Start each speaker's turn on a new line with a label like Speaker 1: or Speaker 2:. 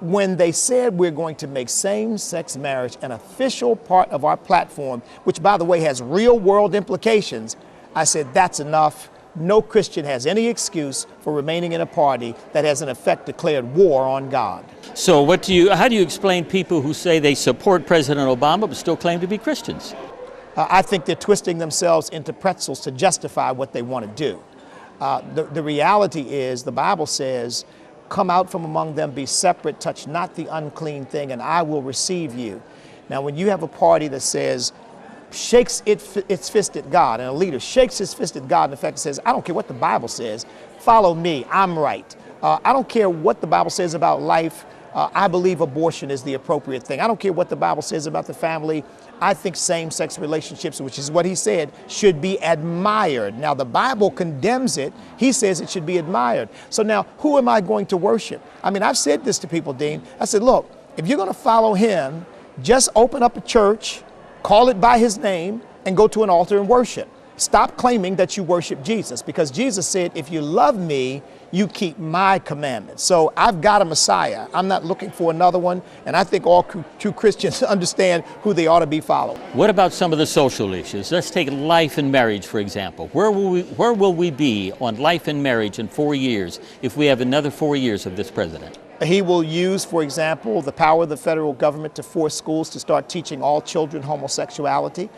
Speaker 1: when they said we're going to make same-sex marriage an official part of our platform, which by the way has real-world implications, I said that's enough. No Christian has any excuse for remaining in a party that has in effect declared war on God.
Speaker 2: So how do you explain people who say they support President Obama but still claim to be Christians?
Speaker 1: I think they're twisting themselves into pretzels to justify what they want to do. The reality is the Bible says, come out from among them, be separate, touch not the unclean thing, and I will receive you. Now, when you have a party that says, shakes its fist at God, and a leader shakes his fist at God, and in fact says, I don't care what the Bible says, follow me, I'm right. I don't care what the Bible says about life, I believe abortion is the appropriate thing. I don't care what the Bible says about the family, I think same-sex relationships, which is what he said, should be admired. Now the Bible condemns it, he says it should be admired. So now, who am I going to worship? I mean, I've said this to people, Dean, I said, look, if you're going to follow him, just open up a church, call it by his name, and go to an altar and worship. Stop claiming that you worship Jesus, because Jesus said, if you love me, you keep my commandments. So I've got a Messiah. I'm not looking for another one, and I think all true Christians understand who they ought to be following.
Speaker 2: What about some of the social issues? Let's take life and marriage, for example. Where will we be on life and marriage in 4 years if we have another 4 years of this president?
Speaker 1: He will use, for example, the power of the federal government to force schools to start teaching all children homosexuality.